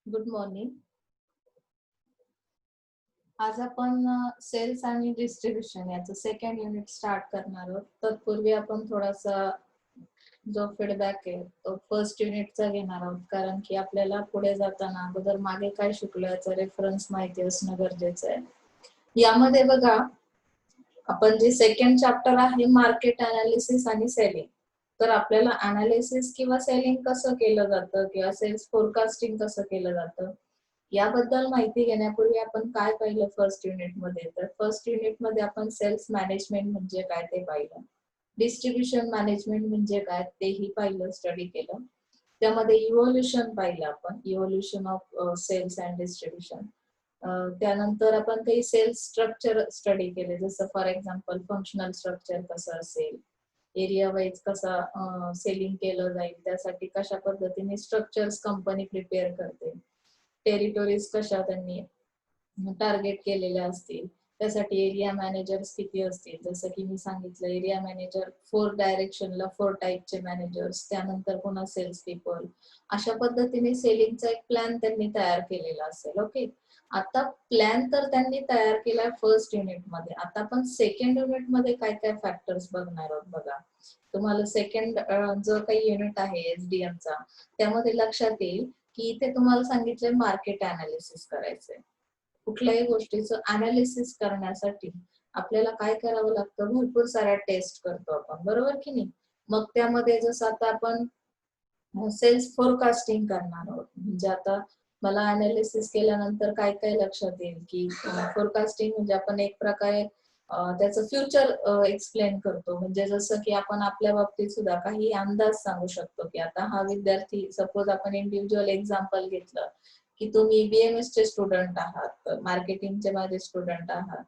Good morning. आज आपण cells आणि डिस्ट्रीब्युशन याचं सेकंड युनिट स्टार्ट करणार आहोत. तत्पूर्वी आपण थोडासा जो फीडबॅक आहे तो फर्स्ट युनिटचा घेणार आहोत, कारण की आपल्याला पुढे जाताना अगोदर मागे काय शिकलो याचा रेफरन्स माहिती असणं गरजेचं आहे. यामध्ये बघा, आपण जे सेकंड चॅप्टर आहे मार्केट अनालिसिस आणि सेलिंग, तर आपल्याला अनालिसिस किंवा सेलिंग कसं केलं जातं किंवा सेल्स फोरकास्टिंग कसं केलं जातं याबद्दल माहिती घेण्यापूर्वी आपण काय पाहिलं फर्स्ट युनिट मध्ये, तर फर्स्ट युनिट मध्ये आपण सेल्स मॅनेजमेंट म्हणजे काय ते पाहिलं, डिस्ट्रीब्युशन मॅनेजमेंट म्हणजे काय तेही पाहिलं, स्टडी केलं. त्यामध्ये इव्होल्युशन पाहिलं आपण, evolution of sales and distribution. त्यानंतर आपण काही सेल्स स्ट्रक्चर स्टडी केले, जसं फॉर एक्झाम्पल फंक्शनल स्ट्रक्चर कसं असेल, एरिया वाईज कसा सेलिंग केलं जाईल, त्यासाठी कशा पद्धतीने स्ट्रक्चर्स कंपनी प्रिपेअर करते, टेरिटोरीज कशा त्यांनी टार्गेट केलेल्या असतील, त्यासाठी एरिया मॅनेजर्स किती असतील. जसं की मी सांगितलं, एरिया मॅनेजर 4 डायरेक्शनला 4 टाईपचे मॅनेजर्स, त्यानंतर पुन्हा सेल्स पीपल, अशा पद्धतीने सेलिंगचा एक प्लॅन त्यांनी तयार केलेला असेल. ओके, आता प्लॅन तर त्यांनी तयार केलाय फर्स्ट युनिट मध्ये. आता आपण सेकंड युनिट मध्ये काय काय फॅक्टर्स बघणार आहोत. बघा, तुम्हाला सेकंड जो काही युनिट आहे एसडीएम चा, त्यामध्ये लक्षात येईल की इथे तुम्हाला सांगितलंय मार्केट अनालिसिस करायचंय. कुठल्याही गोष्टीचं अनालिसिस करण्यासाठी आपल्याला काय करावं लागतं, भरपूर साऱ्या टेस्ट करतो आपण, बरोबर की नाही. मग त्यामध्ये जसं आता आपण सेल्स फोरकास्टिंग करणार आहोत, म्हणजे आता मला अनालिसिस केल्यानंतर काय काय लक्षात येईल की फोरकास्टिंग म्हणजे आपण एक प्रकारे त्याचं फ्युचर एक्सप्लेन करतो. म्हणजे जसं की आपण आपल्या बाबतीत सुद्धा काही अंदाज सांगू शकतो की आता हा विद्यार्थी, सपोज आपण इंडिव्हिज्युअल एक्झाम्पल घेतलं की तुम्ही बीएमएस चे स्टुडंट आहात, मार्केटिंगचे माझे स्टुडंट आहात,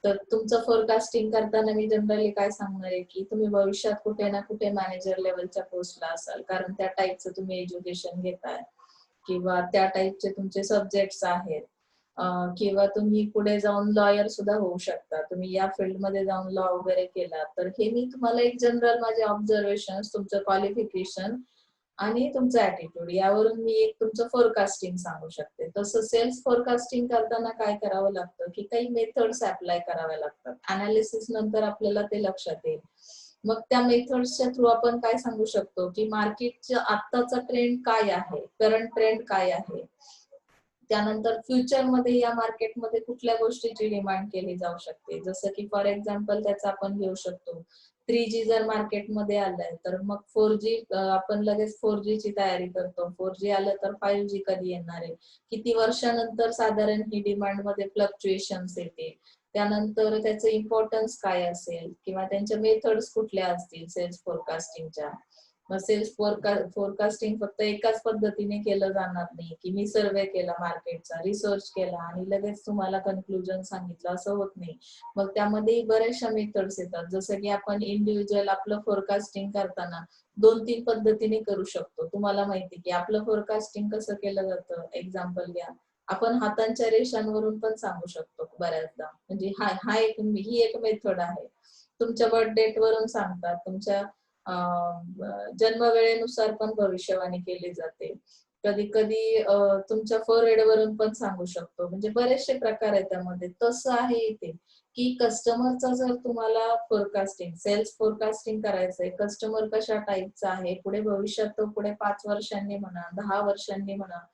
तर तुमचं फोरकास्टिंग करताना मी जनरली काय सांगणार आहे की तुम्ही भविष्यात कुठे ना कुठे मॅनेजर लेवलच्या पोस्टला असाल, कारण त्या टाईपचं तुम्ही एज्युकेशन घेताय किंवा त्या टाईपचे तुमचे सब्जेक्ट्स आहेत. किंवा तुम्ही पुढे जाऊन लॉयर सुद्धा होऊ शकता, तुम्ही या फील्डमध्ये जाऊन लॉ वगैरे केला, तर हे मी तुम्हाला एक जनरल माझे ऑब्झर्वेशन, तुमचं क्वालिफिकेशन आणि तुमचा ऍटिट्यूड यावरून मी एक तुमचं फोरकास्टिंग सांगू शकते. तसं सेल्स फोरकास्टिंग करताना काय करावं लागतं की काही मेथड्स अप्लाय कराव्या लागतात. अनालिसिस नंतर आपल्याला ते लक्षात येईल. मग त्या मेथड्सच्या थ्रू आपण काय सांगू शकतो की मार्केटचा आत्ताचा ट्रेंड काय आहे, करंट ट्रेंड काय आहे, त्यानंतर फ्युचर मध्ये या मार्केटमध्ये कुठल्या गोष्टीची डिमांड केली जाऊ शकते. जसं की फॉर एक्झाम्पल त्याचा आपण घेऊ शकतो, 3G जर मार्केटमध्ये आलंय तर मग 4G, आपण लगेच 4G ची तयारी करतो. 4G आलं तर 5G कधी येणार आहे, किती वर्षानंतर साधारण ही डिमांड मध्ये फ्लक्च्युएशन्स येते, त्यानंतर त्याचं इम्पॉर्टन्स काय असेल किंवा त्यांच्या मेथड्स कुठल्या असतील सेल्स फोरकास्टिंगच्या. सेल्स फोरकास्टिंग फक्त एकाच पद्धतीने केलं जाणार नाही की मी सर्वे केला, मार्केटचा रिसर्च केला आणि लगेच तुम्हाला कन्क्लुजन सांगितलं, असं होत नाही. मग त्यामध्ये बऱ्याचशा मेथड्स येतात. जसं की आपण इंडिव्हिज्युअल आपलं फोरकास्टिंग करताना 2-3 पद्धतीने करू शकतो. तुम्हाला माहिती की आपलं फोरकास्टिंग कसं केलं जातं, एक्झाम्पल घ्या, आपण हातांच्या रेषांवरून पण सांगू शकतो बऱ्याचदा. म्हणजे ही एक मेथड आहे. तुमच्या बर्थ डेट वरून सांगतात, तुमच्या जन्मवेळेनुसार पण भविष्यवाणी केली जाते. कधी कधी तुमच्या फोरहेड वरून पण सांगू शकतो. म्हणजे बरेचसे प्रकार आहेत त्यामध्ये. तसं आहे इथे की कस्टमरचा जर तुम्हाला फोरकास्टिंग, सेल्स फोरकास्टिंग करायचंय, कस्टमर कशा टाईपचा आहे, पुढे भविष्यात तो पुढे 5 वर्षांनी म्हणा, 10 वर्षांनी म्हणा,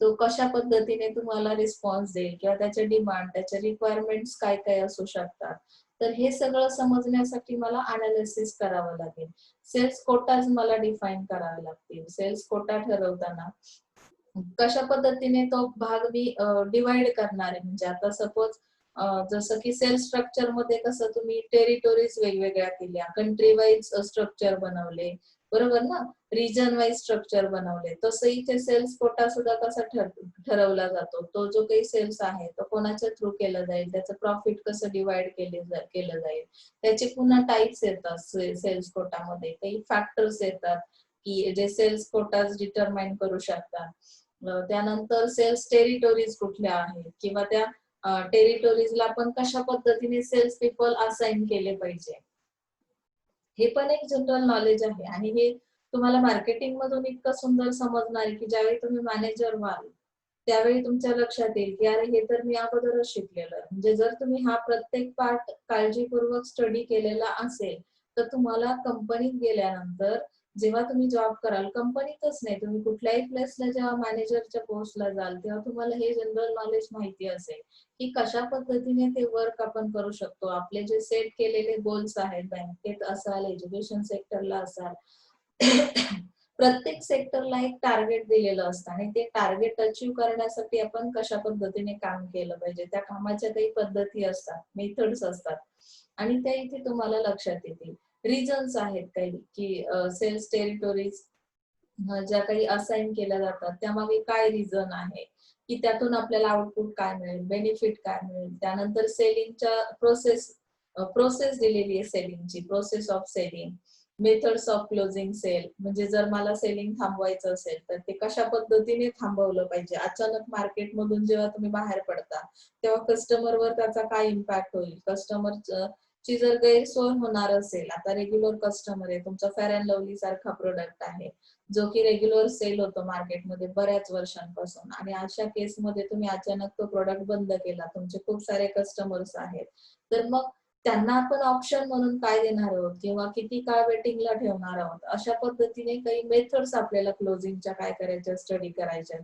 तो कशा पद्धतीने तुम्हाला रिस्पॉन्स देईल किंवा त्याचे डिमांड, त्याचे रिक्वायरमेंट्स काय काय असू शकतात, तर हे सगळं समजण्यासाठी मला अनालिसिस करावं लागेल. सेल्स कोटाज मला डिफाईन करावे लागतील. सेल्स कोटा ठरवताना कशा पद्धतीने तो भाग मी डिवाइड करणार आहे. म्हणजे आता सपोज जसं की सेल्स स्ट्रक्चर मध्ये कसं तुम्ही टेरिटोरीज वेगवेगळ्या केल्या, कंट्री वाईज स्ट्रक्चर बनवले, बरोबर ना, रिजन वाईज स्ट्रक्चर बनवले, तसं इथे सेल्स कोटा सुद्धा कसा ठरवला जातो. तो जो काही सेल्स आहे तो कोणाच्या थ्रू केला जाईल, त्याचं प्रॉफिट कसं डिवाइड केलं जाईल, त्याचे पुन्हा टाइप्स येतात. सेल्स कोटामध्ये काही फॅक्टर्स येतात की जे सेल्स कोटाज डिटरमाइन करू शकतात. त्यानंतर सेल्स टेरिटोरीज कुठल्या आहेत किंवा त्या टेरिटोरीजला आपण कशा पद्धतीने सेल्स पीपल असाइन केले पाहिजे, हे पण एक जनरल नॉलेज आहे. आणि हे तुम्हाला मार्केटिंग मधून इतकं सुंदर समजणार आहे की ज्यावेळी तुम्ही मॅनेजर व्हाल त्यावेळी तुमच्या लक्षात येईल की अरे हे तर मी अगोदरच शिकलेलं आहे. म्हणजे जर तुम्ही हा प्रत्येक पार्ट काळजीपूर्वक स्टडी केलेला असेल तर तुम्हाला कंपनीत गेल्यानंतर जेव्हा तुम्ही जॉब कराल, कंपनीतच नाही तुम्ही कुठल्याही प्लेसला जेव्हा मॅनेजरच्या पोस्टला जाल तेव्हा तुम्हाला हे जनरल नॉलेज माहिती असेल की कशा पद्धतीने ते वर्क आपण करू शकतो. आपले जे सेट केलेले गोल्स आहेत, बँकेत असाल, एज्युकेशन सेक्टरला असाल, प्रत्येक सेक्टरला एक टार्गेट दिलेलं असतं आणि ते टार्गेट अचीव्ह करण्यासाठी आपण कशा पद्धतीने काम केलं पाहिजे, त्या कामाच्या काही पद्धती असतात, मेथड्स असतात आणि त्या इथे तुम्हाला लक्षात येतील. रिजन्स आहेत काही की सेल्स टेरिटोरीज ज्या काही असाइन केल्या जातात त्यामागे काय रिझन आहे की त्यातून आपल्याला आउटपुट काय मिळेल, बेनिफिट काय मिळेल. त्यानंतर सेलिंगच्या प्रोसेस दिलेली आहे, सेलिंगची process of selling, methods of closing sale, म्हणजे जर मला सेलिंग थांबवायचं असेल तर ते कशा पद्धतीने थांबवलं पाहिजे. अचानक मार्केटमधून जेव्हा तुम्ही बाहेर पडता तेव्हा कस्टमरवर त्याचा काय इम्पॅक्ट होईल, कस्टमर ची जर गैरसोय होणार असेल. आता रेग्युलर कस्टमर आहे, तुमचा फेअर अँड लवली सारखा प्रोडक्ट आहे जो की रेग्युलर सेल होतो मार्केटमध्ये बऱ्याच वर्षांपासून आणि अशा केसमध्ये तुम्ही अचानक तो प्रोडक्ट बंद केला, तुमचे खूप सारे कस्टमर्स आहेत, तर मग त्यांना आपण ऑप्शन म्हणून काय देणार आहोत किंवा किती काळ वेटिंगला ठेवणार आहोत. अशा पद्धतीने काही मेथड्स आपल्याला क्लोजिंगच्या काय करायच्या, स्टडी करायच्या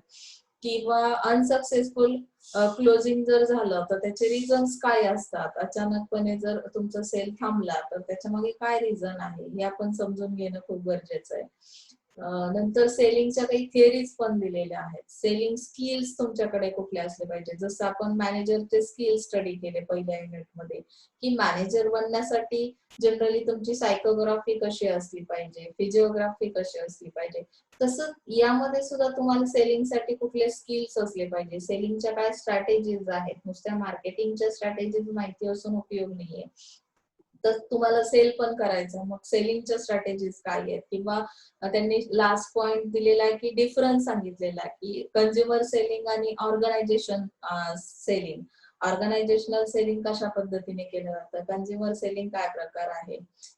किंवा अनसक्सेसफुल क्लोजिंग जर झालं तर त्याचे रिझन्स काय असतात. अचानकपणे जर तुमचा सेल थांबला तर त्याच्यामागे काय रिझन आहे हे आपण समजून घेणं खूप गरजेचं आहे. नंतर सेलिंगच्या काही थिअरीज पण दिलेल्या आहेत. सेलिंग स्किल्स तुमच्याकडे कुठले असले पाहिजे, जसं आपण मॅनेजरचे स्किल स्टडी केले पहिल्या युनिटमध्ये की मॅनेजर बनण्यासाठी जनरली तुमची सायकोग्राफी कशी असली पाहिजे, फिजिओग्राफी कशी असली पाहिजे, तसं यामध्ये सुद्धा तुम्हाला सेलिंगसाठी कुठले स्किल्स असले पाहिजे, सेलिंगच्या काय स्ट्रॅटेजीज आहेत. नुसत्या मार्केटिंगच्या स्ट्रॅटेजीज माहिती असून उपयोग नाहीये, तर तुम्हाला सेल पण करायचं, मग सेलिंगच्या स्ट्रॅटेजीज काय आहेत. किंवा त्यांनी लास्ट पॉइंट दिलेला आहे की डिफरन्स सांगितलेला आहे की कंझ्युमर सेलिंग आणि ऑर्गनायझेशन सेलिंग. ऑर्गनायझेशनल सेलिंग कशा पद्धतीने केलं जातं, कंझ्युमर सेलिंग काय प्रकार आहे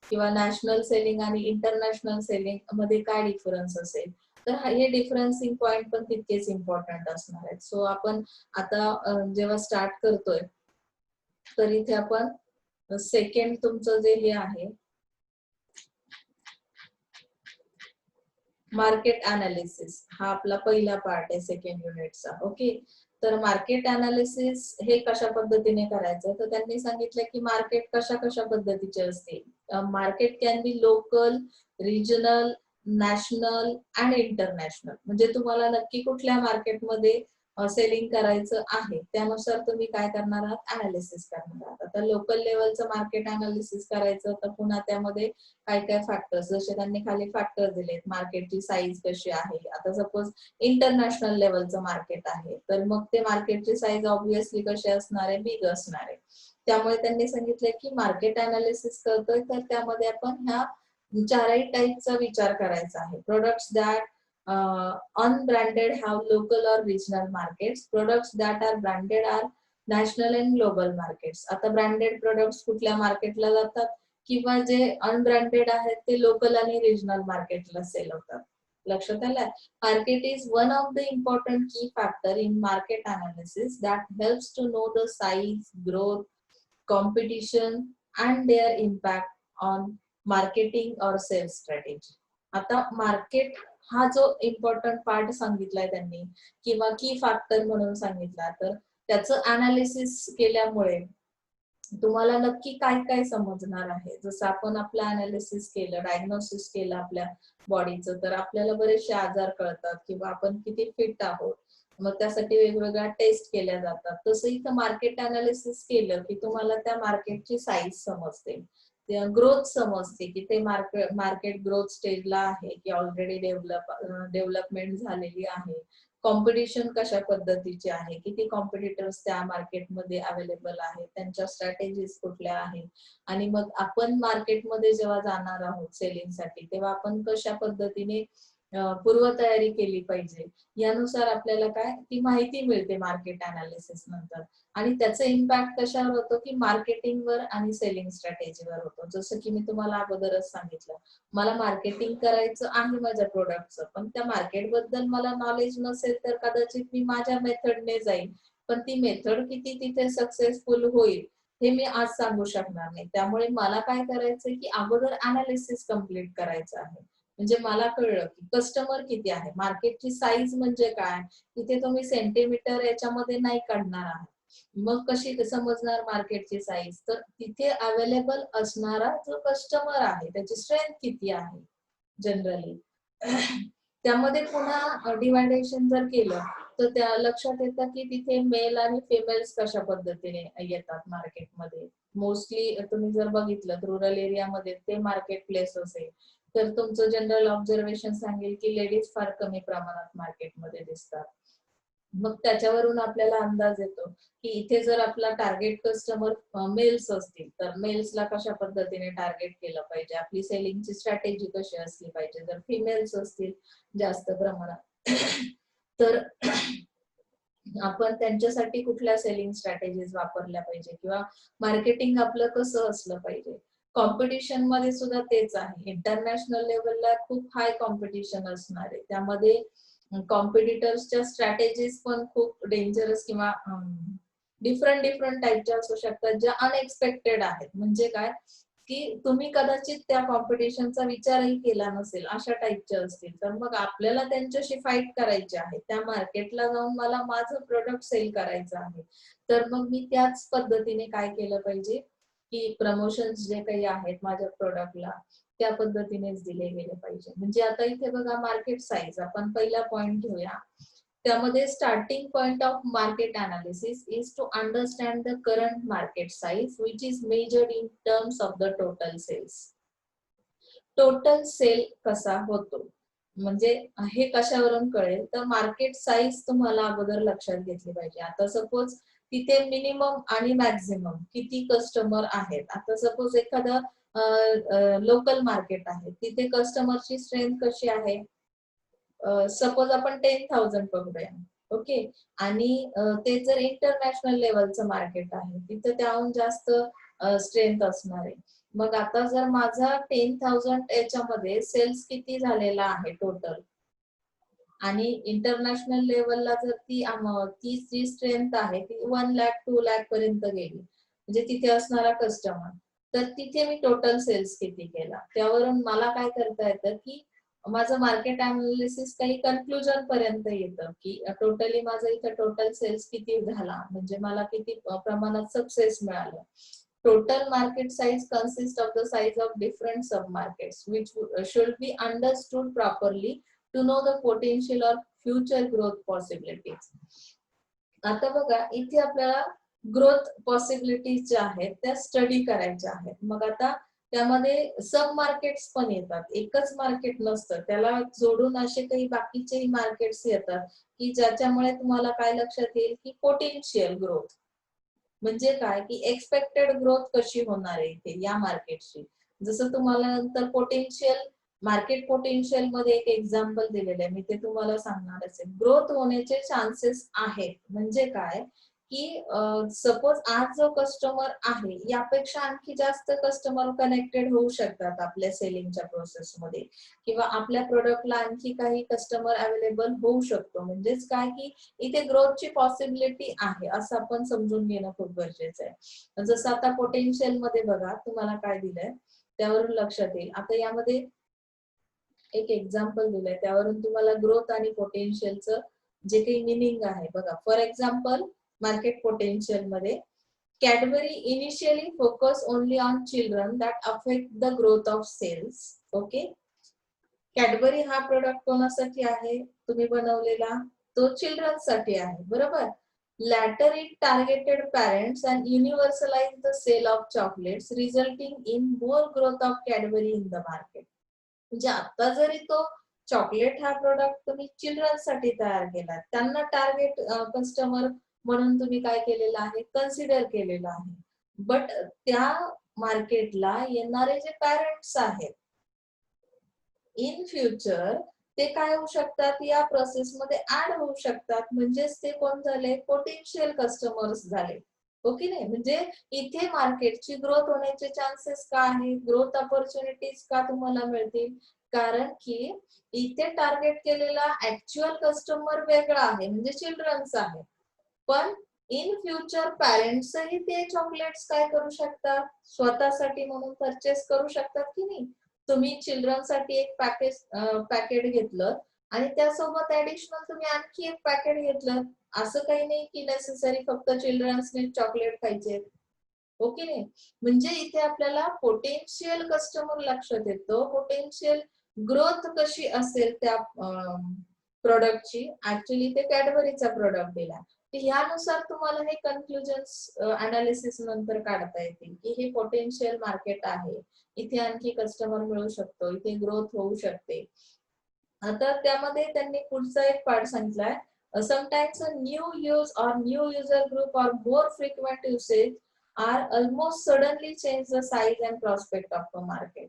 किंवा नॅशनल सेलिंग आणि इंटरनॅशनल सेलिंग मध्ये काय डिफरन्स असेल. तर हे डिफरन्सिंग पॉइंट पण तितकेच इम्पॉर्टंट असणार आहेत. सो आपण आता जेव्हा स्टार्ट करतोय तर इथे आपण सेकंड तुमचं जे हे आहे मार्केट अनालिसिस, हा आपला पहिला पार्ट आहे सेकंड युनिटचा. ओके, तर मार्केट अनालिसिस हे कशा पद्धतीने करायचं, तर त्यांनी सांगितलं की मार्केट कशा कशा पद्धतीचे असते. Market can be local, regional, national आणि इंटरनॅशनल. म्हणजे तुम्हाला नक्की कुठल्या मार्केटमध्ये सेलिंग करायचं आहे त्यानुसार तुम्ही काय करणार आहात, अनालिसिस करणार आहात. आता लोकल लेवलचं मार्केट अनालिसिस करायचं तर पुन्हा त्यामध्ये काय काय फॅक्टर्स, जसे त्यांनी खाली फॅक्टर दिलेत, मार्केटची साईज कशी आहे. आता सपोज इंटरनॅशनल लेवलचं मार्केट आहे तर मग ते मार्केटची साईज ऑब्विसली कशी असणार आहे, बिग असणार आहे. त्यामुळे त्यांनी सांगितलं की मार्केट अनालिसिस करतोय तर त्यामध्ये आपण ह्या चारही टाईपचा विचार करायचा आहे. Products that unbranded have local or regional markets. Products that are branded are national and global markets. आता ब्रँडेड प्रोडक्ट्स कुठल्या मार्केटला जातात किंवा जे अनब्रँडेड आहेत ते लोकल आणि रिजनल मार्केटला सेल होतात. लक्षात आलं. Market is one of the important key factor in market analysis that helps to know the size, growth, competition and their impact on marketing or sales strategy. आता market हा जो important part सांगितलाय त्यांनी किंवा की factor म्हणून सांगितला, तर त्याचं अनालिसिस केल्यामुळे तुम्हाला नक्की काय काय समजणार आहे. जसं आपण आपलं अनालिसिस केलं, डायग्नोसिस केलं आपल्या बॉडीचं, तर आपल्याला बरेचसे आजार कळतात किंवा आपण किती फिट आहोत. मग त्यासाठी वेगवेगळ्या टेस्ट केल्या जातात. तसं इथं मार्केट अनालिसिस केलं की तुम्हाला त्या मार्केटची साईज समजते, ग्रोथ समजते की ते मार्केट ग्रोथ स्टेजला आहे की ऑलरेडी डेव्हलपमेंट झालेली आहे. कॉम्पिटिशन कशा पद्धतीचे आहे, किती कॉम्पिटिटर्स त्या मार्केटमध्ये अवेलेबल आहेत, त्यांच्या स्ट्रॅटेजीज कुठल्या आहेत आणि मग आपण मार्केटमध्ये जेव्हा जाणार आहोत सेलिंगसाठी तेव्हा आपण कशा पद्धतीने पूर्वतयारी केली पाहिजे. यानुसार आपल्याला काय ती माहिती मिळते मार्केट अनालिसिस नंतर. आणि त्याचा इम्पॅक्ट कशावर होतो की मार्केटिंगवर आणि सेलिंग स्ट्रॅटेजीवर होतो. जसं की मी तुम्हाला अगोदरच सांगितलं, मला मार्केटिंग करायचं आहे माझ्या प्रोडक्टचं, पण त्या मार्केट बद्दल मला नॉलेज नसेल तर कदाचित मी माझ्या मेथडने जाईल, पण ती मेथड किती तिथे सक्सेसफुल होईल हे मी आज सांगू शकणार नाही. त्यामुळे मला काय करायचंय की अगोदर अनालिसिस कम्प्लीट करायचं आहे. म्हणजे मला कळलं की कस्टमर किती आहे, मार्केटची साईज म्हणजे काय, इथे तुम्ही सेंटीमीटर याच्यामध्ये नाही काढणार आहात. मग कशी समजणार मार्केटची साईज, तर तिथे अवेलेबल असणारा जो कस्टमर आहे त्याची स्ट्रेंथ किती आहे जनरली. त्यामध्ये पुन्हा डिवायडेशन जर केलं तर त्या लक्षात येतं की तिथे मेल आणि फिमेल्स कशा पद्धतीने येतात मार्केटमध्ये. मोस्टली तुम्ही जर बघितलं रुरल एरियामध्ये ते मार्केट प्लेस असेल तर तुमचं जनरल ऑब्झर्वेशन सांगेल की लेडीज फार कमी प्रमाणात मार्केटमध्ये दिसतात. मग त्याच्यावरून आपल्याला अंदाज येतो की इथे जर आपला टार्गेट कस्टमर मेल्स असतील तर मेल्सला कशा पद्धतीने टार्गेट केलं पाहिजे, आपली सेलिंगची स्ट्रॅटेजी कशी असली पाहिजे. जर फिमेल्स असतील जास्त प्रमाणात तर आपण त्यांच्यासाठी कुठल्या सेलिंग स्ट्रॅटेजीज वापरल्या पाहिजे किंवा मार्केटिंग आपलं कसं असलं पाहिजे. कॉम्पिटिशन मध्ये सुद्धा तेच आहे. इंटरनॅशनल लेवलला खूप हाय कॉम्पिटिशन असणार आहे. त्यामध्ये कॉम्पिटिटर्सच्या स्ट्रॅटेजीज पण खूप डेंजरस किंवा डिफरंट डिफरंट टाईपच्या असू शकतात ज्या अनएक्सपेक्टेड आहेत. म्हणजे काय की तुम्ही कदाचित त्या कॉम्पिटिशनचा विचारही केला नसेल अशा टाईपचे असतील, तर मग आपल्याला त्यांच्याशी फाईट करायची आहे. त्या मार्केटला जाऊन मला माझं प्रोडक्ट सेल करायचं आहे. तर मग मी त्याच पद्धतीने काय केलं पाहिजे की प्रमोशन्स जे काही आहेत माझ्या प्रोडक्टला त्या पद्धतीनेच दिले गेले पाहिजे. म्हणजे आता इथे बघा मार्केट साईज आपण पहिला पॉइंट घेऊया. त्यामध्ये starting point of market analysis is to understand the current market size which is measured in terms of the total sales. Total sale कसा होतो म्हणजे हे कशावरून कळेल तर मार्केट साईज तुम्हाला अगोदर लक्षात घेतली पाहिजे. आता सपोज तिथे मिनिमम आणि मॅक्झिमम किती कस्टमर आहेत. आता सपोज एखादं लोकल मार्केट आहे तिथे कस्टमरची स्ट्रेंथ कशी आहे, सपोज आपण 10,000 पकडूया. ओके. आणि ते जर इंटरनॅशनल लेवलचं मार्केट आहे तिथे त्याहून जास्त स्ट्रेंथ असणार आहे. मग आता जर माझा 10,000 याच्यामध्ये सेल्स किती झालेला आहे टोटल आणि इंटरनॅशनल लेवलला जर ती जी स्ट्रेंथ आहे ती 1 लाख 2 लाख पर्यंत गेली म्हणजे तिथे असणारा कस्टमर, तर तिथे मी टोटल सेल्स किती केला त्यावरून मला काय करता येतं की माझं मार्केट अनालिसिस काही कन्क्लुजन पर्यंत येतं की टोटली माझं इथं टोटल सेल्स किती झाला म्हणजे मला किती प्रमाणात सक्सेस मिळालं. Total market size consists of the size of different submarkets, which should be understood properly to know the potential or future growth possibilities. आता बघा इथे आपल्याला ग्रोथ पॉसिबिलिटीज ज्या आहेत त्या स्टडी करायच्या आहेत. मग आता त्यामध्ये सब मार्केट्स पण येतात, एकच मार्केट नसतं, त्याला जोडून असे काही बाकीचेही मार्केट्स येतात की ज्याच्यामुळे तुम्हाला काय लक्षात येईल की पोटेन्शियल ग्रोथ म्हणजे काय की एक्सपेक्टेड ग्रोथ कशी होणार आहे इथे या मार्केटची. जसं तुम्हाला नंतर पोटेन्शियल मार्केट पोटेन्शियल मध्ये एक एक्झाम्पल दिलेलं आहे, मी ते तुम्हाला सांगणार असेल. ग्रोथ होण्याचे चान्सेस आहेत म्हणजे काय की सपोज आज जो कस्टमर आहे यापेक्षा आणखी जास्त कस्टमर कनेक्टेड होऊ शकतात आपल्या सेलिंगच्या प्रोसेसमध्ये किंवा आपल्या प्रोडक्टला आणखी काही कस्टमर अवेलेबल होऊ शकतो. म्हणजेच काय की इथे ग्रोथची पॉसिबिलिटी आहे असं आपण समजून घेणं खूप गरजेचं आहे. जसं आता पोटेन्शियल मध्ये बघा तुम्हाला काय दिलंय त्यावरून लक्षात येईल. आता यामध्ये एक एक्झाम्पल दिलंय त्यावरून तुम्हाला ग्रोथ आणि पोटेन्शियलचं जे काही मिनिंग आहे बघा. फॉर एक्झाम्पल मार्केट पोटेन्शियल मध्ये Cadbury initially focus only on children that affect the growth of sales. Okay. Cadbury हा प्रोडक्ट कोणासाठी आहे तुम्ही बनवलेला, तो चिल्ड्रन साठी आहे बरोबर. Later it targeted parents and universalize the sale of chocolates resulting in more growth of Cadbury in the market. म्हणजे आता जरी तो चॉकलेट हा प्रोडक्ट तुम्ही चिल्ड्रन साठी तयार केला, त्यांना टार्गेट कस्टमर म्हणून तुम्ही काय केलेलं आहे कन्सिडर केलेलं आहे, बट त्या मार्केटला येणारे जे पॅरेंट्स आहेत इन फ्युचर ते काय होऊ शकतात, या प्रोसेसमध्ये ऍड होऊ शकतात. म्हणजेच ते कोण झाले, पोटेन्शियल कस्टमर्स झाले. हो की नाही? म्हणजे इथे मार्केटची ग्रोथ होण्याचे चान्सेस का आहे, ग्रोथ ऑपॉर्च्युनिटीज का तुम्हाला मिळतील, कारण की इथे टार्गेट केलेला ऍक्च्युअल कस्टमर वेगळा आहे, म्हणजे चिल्ड्रन्स आहे. पण इन फ्युचर पॅरेंट्सही ते चॉकलेट्स काय करू शकतात, स्वतःसाठी म्हणून परचेस करू शकतात की नाही. तुम्ही चिल्ड्रनसाठी एक पॅकेट घेतलं आणि त्यासोबत ऍडिशनल तुम्ही आणखी एक पॅकेट घेतलं. असं काही नाही की नेसेसरी फक्त चिल्ड्रन्सने चॉकलेट खायचे, हो की नाही. म्हणजे इथे आपल्याला पोटेन्शियल कस्टमर लक्षात येतो, पोटेन्शियल ग्रोथ कशी असेल त्या प्रोडक्टची. ऍक्च्युली ते कॅडबरीचा प्रोडक्ट दिला, तर ह्यानुसार तुम्हाला हे कन्क्लुजन्स अनालिसिस नंतर काढता येतील की हे पोटेन्शियल मार्केट आहे, इथे आणखी कस्टमर मिळू शकतो, इथे ग्रोथ होऊ शकते. आता त्यामध्ये त्यांनी पुढचा एक पार्ट सांगितलाय, sometimes a new use or new user group or more frequent usage are almost suddenly change the size and prospect of the market.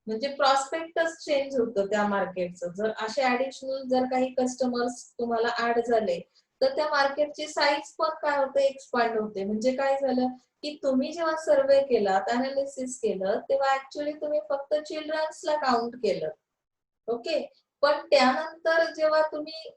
म्हणजे प्रॉस्पेक्टच चेंज होतं त्या मार्केटचं. जर असे ऍडिशनल जर काही कस्टमर्स तुम्हाला ऍड झाले, तर त्या मार्केटची साईज पण काय होते, एक्सपांड होते. म्हणजे काय झालं की तुम्ही जेव्हा सर्वे केलात, अनालिसिस केलं, तेव्हा ऍक्च्युअली तुम्ही फक्त चिल्ड्रन्सला काउंट केलं. ओके. पण त्यानंतर जेव्हा तुम्ही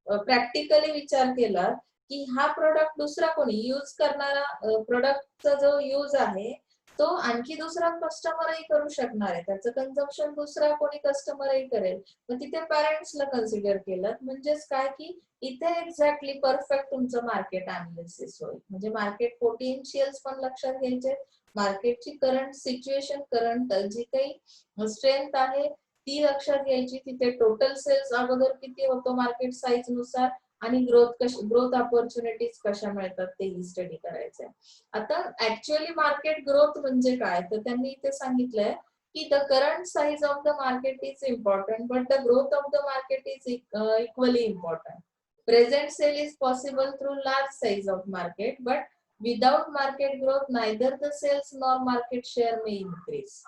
प्रॅक्टिकली विचार केला की हा प्रोडक्ट दुसरा कोणी यूज करणारा, प्रोडक्टचा जो यूज आहे तो आणखी दुसरा कस्टमरही करू शकणार आहे, त्याचं कन्झम्पशन दुसरा कोणी कस्टमरही करेल, मग तिथे पॅरेंट्सला कन्सिडर केलं. म्हणजेच काय की इथे एक्झॅक्टली परफेक्ट तुमचं मार्केट अनालिसिस होईल. म्हणजे मार्केट पोटेन्शियल्स पण लक्षात घ्यायचे, मार्केटची करंट सिच्युएशन, करंट जी काही स्ट्रेंथ आहे ती लक्षात घ्यायची, तिथे टोटल सेल्स अगोदर किती होतो मार्केट साईज नुसार, आणि ग्रोथ ऑपॉर्च्युनिटीज कशा मिळतात तेही स्टडी करायचंय. आता ऍक्च्युअली मार्केट ग्रोथ म्हणजे काय, तर त्यांनी इथे सांगितलंय की the current size of the market is important but the growth of the market is equally important. Present sale is possible through large size of market but without market growth neither the sales nor market share may increase.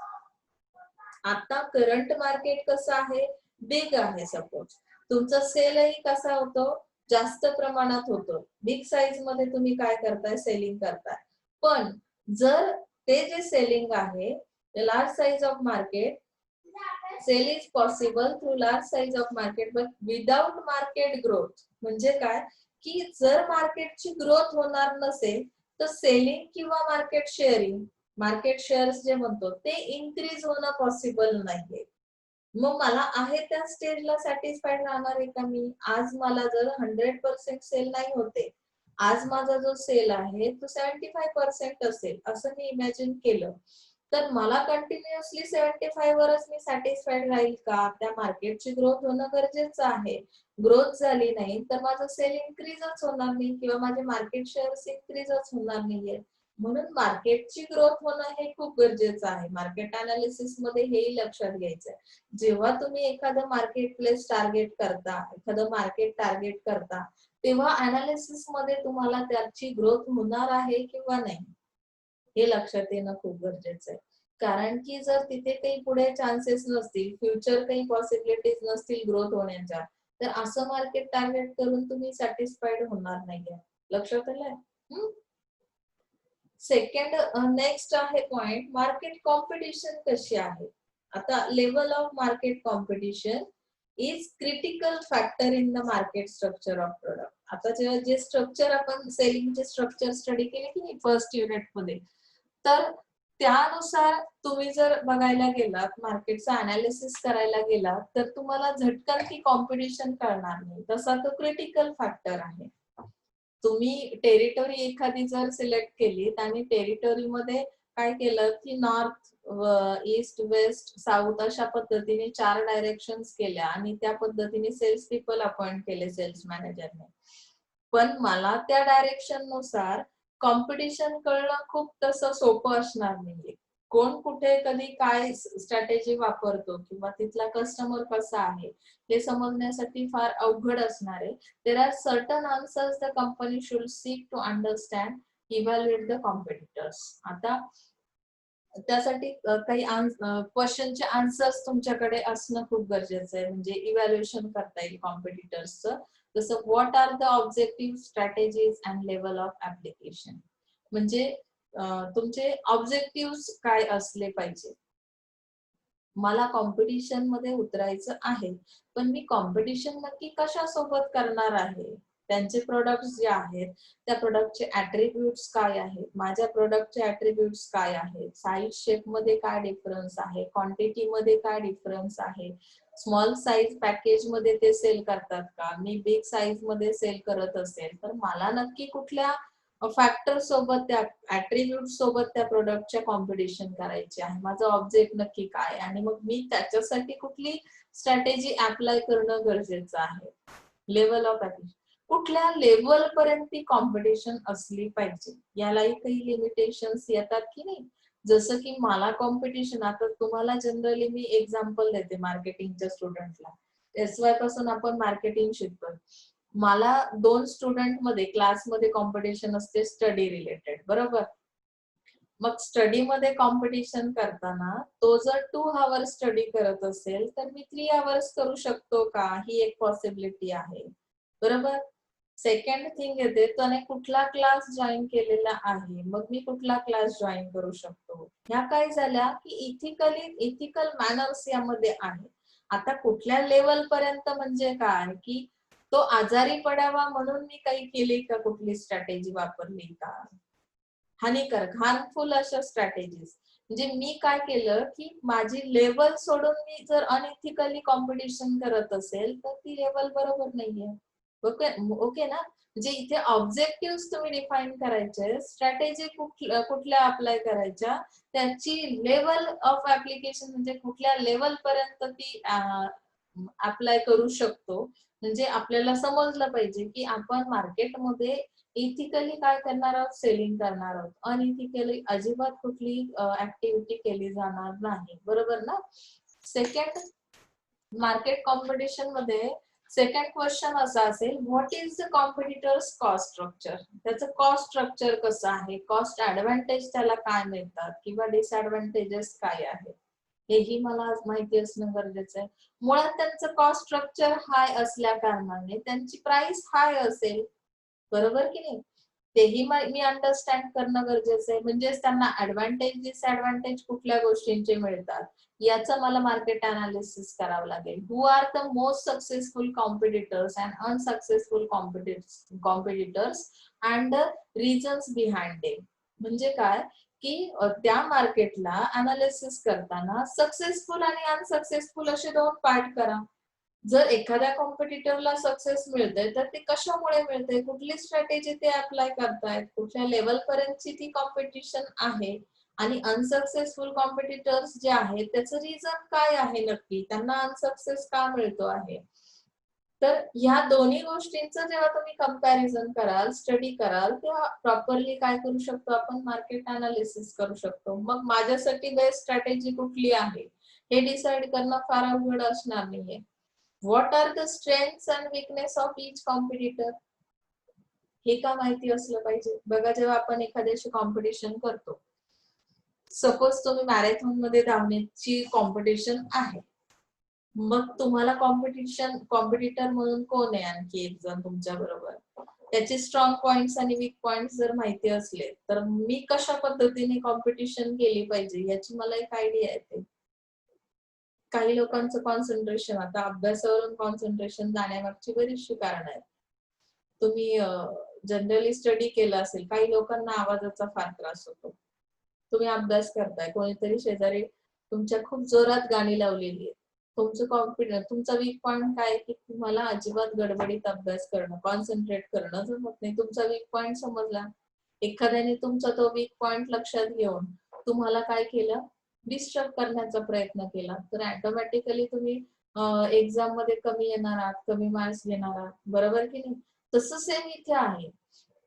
आता current market कसं आहे, big आहे. Suppose तुमचा सेलही कसा होतो, जास्त प्रमाणात होतो, बिग साईज मध्ये तुम्ही काय करताय, सेलिंग करताय. पण जर ते जे सेलिंग आहे large size of market, sale is possible through large size of market but without market growth. म्हणजे काय की जर मार्केटची ग्रोथ होणार नसेल तर सेलिंग किंवा मार्केट शेअर्स जे म्हणतो ते इन्क्रीज होणं पॉसिबल नाहीये. मग मला आहे त्या स्टेजला सॅटिस्फाईड राहणार आहे का मी. आज मला जर 100% सेल नाही होते, आज माझा जो सेल आहे तो 75% असेल असं मी इमॅजिन केलं, तर मला कंटिन्युअसली 75 वरच मी सॅटिस्फाईड राहील का. त्या मार्केटची ग्रोथ होणं गरजेचं आहे. ग्रोथ झाली नाही तर माझं सेल इन्क्रीजच होणार नाही किंवा माझे मार्केट शेअर्स इन्क्रीजच होणार नाहीये. म्हणून मार्केटची ग्रोथ होणं हे खूप गरजेचं आहे. मार्केट अनालिसिस मध्ये हेही लक्षात घ्यायचंय. जेव्हा तुम्ही एखादं मार्केट प्लेस टार्गेट करता, एखादं मार्केट टार्गेट करता, तेव्हा अनालिसिस मध्ये तुम्हाला त्याची ग्रोथ होणार आहे किंवा नाही हे लक्षात येणं खूप गरजेचं आहे. कारण की जर तिथे काही पुढे चान्सेस नसतील, फ्युचर काही पॉसिबिलिटीज नसतील ग्रोथ होण्याच्या, तर असं मार्केट टार्गेट करून तुम्ही सॅटिस्फाईड होणार नाहीये. लक्षात आलंय? सेकंड, नेक्स्ट आहे पॉइंट, मार्केट कॉम्पिटिशन कशी आहे. आता level of market competition is critical factor in the market structure of product. आता जे स्ट्रक्चर आपण सेलिंगचे स्ट्रक्चर स्टडी केले की नाही फर्स्ट युनिट मध्ये, तर त्यानुसार तुम्ही जर बघायला गेलात, मार्केटचा अनालिसिस करायला गेलात, तर तुम्हाला झटकन ती कॉम्पिटिशन कळणार नाही. तसा तो क्रिटिकल फॅक्टर आहे. तुम्ही टेरिटरी एखादी जर सिलेक्ट केली आणि टेरिटरीमध्ये काय केलं की नॉर्थ, ईस्ट, वेस्ट, साऊथ अशा पद्धतीने 4 डायरेक्शन्स केल्या आणि त्या पद्धतीने सेल्स पीपल अपॉइंट केले सेल्स मॅनेजरने. पण मला त्या डायरेक्शन नुसार कॉम्पिटिशन कळणं खूप तसं सोपं असणार नाहीये. कोण कुठे कधी काय स्ट्रॅटेजी वापरतो किंवा तिथला कस्टमर कसा आहे हे समजण्यासाठी फार अवघड असणार आहे. There are certain answers the company should seek to understand, evaluate the competitors. आता त्यासाठी काही क्वेश्चनचे आन्सर्स तुमच्याकडे असणं खूप गरजेचं आहे, म्हणजे इव्हॅल्युएशन करता येईल कॉम्पिटिटर्सचं. जसं what are the objective strategies and level of application, म्हणजे तुमचे ऑब्जेक्टिव्ह काय असले पाहिजे. मला कॉम्पिटिशन मध्ये उतरायचं आहे, पण मी कॉम्पिटिशन नक्की कशासोबत करणार आहे, त्यांचे प्रोडक्ट्स जे आहेत त्या प्रोडक्टचे ऍट्रिब्यूट्स काय आहेत, माझ्या प्रोडक्टचे ऍट्रिब्यूट्स काय आहेत, साईज शेप मध्ये काय डिफरन्स आहे, क्वांटिटी मध्ये काय डिफरन्स आहे, स्मॉल साईज पॅकेज मध्ये ते सेल करतात का, मी बिग साईज मध्ये सेल करत असेल तर मला नक्की कुठल्या फॅक्टर सोबत, त्या ऍट्रिब्यूट सोबत त्या प्रोडक्टच्या कॉम्पिटिशन करायची आहे, माझं ऑब्जेक्ट नक्की काय, आणि मग मी त्याच्यासाठी कुठली स्ट्रॅटेजी अप्लाय करणं गरजेचं आहे. लेवल ऑफ ऍप्लिकेशन, कुठल्या लेवल पर्यंत ती कॉम्पिटिशन असली पाहिजे, यालाही काही लिमिटेशन्स येतात की नाही. जसं की मला कॉम्पिटिशन, आता तुम्हाला जनरली मी एक्झाम्पल देते मार्केटिंगच्या स्टुडंटला. SY पासून आपण मार्केटिंग शिकतो. मला 2 स्टुडंट मध्ये क्लासमध्ये कॉम्पिटिशन असते स्टडी रिलेटेड, बरोबर. मग स्टडी मध्ये कॉम्पिटिशन करताना तो जर 2 आवर्स स्टडी करत असेल तर मी 3 आवर्स करू शकतो का, ही एक पॉसिबिलिटी आहे, बरोबर. सेकंड थिंग येते, त्याने कुठला क्लास जॉईन केलेला आहे, मग मी कुठला क्लास जॉईन करू शकतो. ह्या काय झाल्या की इथिकल मॅनर्स यामध्ये आहे. आता कुठल्या लेवल पर्यंत म्हणजे काय की तो आजारी पडावा म्हणून मी काही केली का, कुठली स्ट्रॅटेजी वापरली का, हानिकारक हार्मफुल अशा स्ट्रॅटेजीज, म्हणजे मी काय केलं की माझी लेवल सोडून मी जर अनइथिकली कॉम्पिटिशन करत असेल तर ती लेवल बरोबर नाहीये. ओके ओके ना, म्हणजे इथे ऑब्जेक्टिव्ह तुम्ही डिफाईन करायचे, स्ट्रॅटेजी कुठल्या अप्लाय करायच्या, त्याची लेवल ऑफ ऍप्लिकेशन म्हणजे कुठल्या लेवल पर्यंत ती अप्लाय करू शकतो. म्हणजे आपल्याला समजलं पाहिजे की आपण मार्केटमध्ये इथिकली काय करणार आहोत, सेलिंग करणार आहोत, अनइथिकली अजिबात कुठली ऍक्टिव्हिटी केली जाणार नाही, बरोबर ना. सेकंड, मार्केट कॉम्पिटिशन मध्ये सेकंड क्वेश्चन असा असेल, what is the competitors cost structure, त्याचं कॉस्ट स्ट्रक्चर कसं आहे, कॉस्ट ऍडव्हान्टेज त्याला काय मिळतात किंवा डिसएडव्हान्टेजेस काय आहेत, हेही मला आज माहिती असणं गरजेचं आहे. मुळात त्यांचं कॉस्ट स्ट्रक्चर हाय असल्या कारणाने त्यांची प्राइस हाय असेल, बरोबर की नाही. तेही मी अंडरस्टँड करणं गरजेचं आहे, म्हणजेच त्यांना ऍडव्हान्टेज डिसएडव्हान्टेज कुठल्या गोष्टींचे मिळतात याचं मला मार्केट अनालिसिस करावं लागेल. Who are the most successful competitors and unsuccessful competitors and the reasons behind it, म्हणजे काय की त्या मार्केटला अनालिसिस करताना सक्सेसफुल आणि अनसक्सेसफुल असे 2 पार्ट करा. जर एखाद्या कॉम्पिटिटरला सक्सेस मिळते तर ते कशामुळे मिळते, कुठली स्ट्रॅटेजी ते अप्लाय करतायत, कुठल्या लेवल पर्यंतची ती कॉम्पिटिशन आहे, आणि अनसक्सेसफुल कॉम्पिटिटर्स जे आहेत त्याचं रिझन काय आहे, नक्की त्यांना अनसक्सेस का मिळतो आहे. तर ह्या दोन्ही गोष्टींचं जेव्हा तुम्ही कंपॅरिझन कराल, स्टडी कराल, तेव्हा प्रॉपरली काय करू शकतो आपण, मार्केट अनालिसिस करू शकतो. मग माझ्यासाठी बेस्ट स्ट्रॅटेजी कुठली आहे हे डिसाइड करणं फार अवघड असणार नाहीये. What are the strengths and weakness of each competitor, हे का माहिती असलं पाहिजे. बघा, जेव्हा आपण एखाद्याशी कॉम्पिटिशन करतो, सपोज तुम्ही मॅरेथॉन मध्ये धावण्याची कॉम्पिटिशन आहे, मग तुम्हाला कॉम्पिटिटर म्हणून कोण आहे, आणखी एक जण तुमच्या बरोबर, त्याचे स्ट्रॉंग पॉइंट्स आणि वीक पॉइंट्स जर माहिती असले तर मी कशा पद्धतीने कॉम्पिटिशन केली पाहिजे याची मला एक आयडिया येते. काही लोकांचं कॉन्सन्ट्रेशन, आता अभ्यासावरून कॉन्सन्ट्रेशन जाण्यामागची बरीचशी कारण आहेत. तुम्ही जनरली स्टडी केला असेल, काही लोकांना आवाजाचा फार त्रास होतो. तुम्ही अभ्यास करताय, कोणीतरी शेजारी तुमच्या खूप जोरात गाणी लावलेली आहे, तुमचं कॉन्फिडन्स, तुमचा वीक पॉइंट काय की तुम्हाला अजिबात गडबडीत अभ्यास करणं, कॉन्सन्ट्रेट करणं जमत नाही. तुमचा वीक पॉइंट समजला, एखाद्याने तुमचा तो वीक पॉइंट लक्षात घेऊन तुम्हाला काय केलं, डिस्टर्ब करण्याचा प्रयत्न केला, तर ऑटोमॅटिकली तुम्ही एक्झाम मध्ये कमी येणार आहात, कमी मार्क्स घेणार आहात, बरोबर की नाही. तसं सेम इथे आहे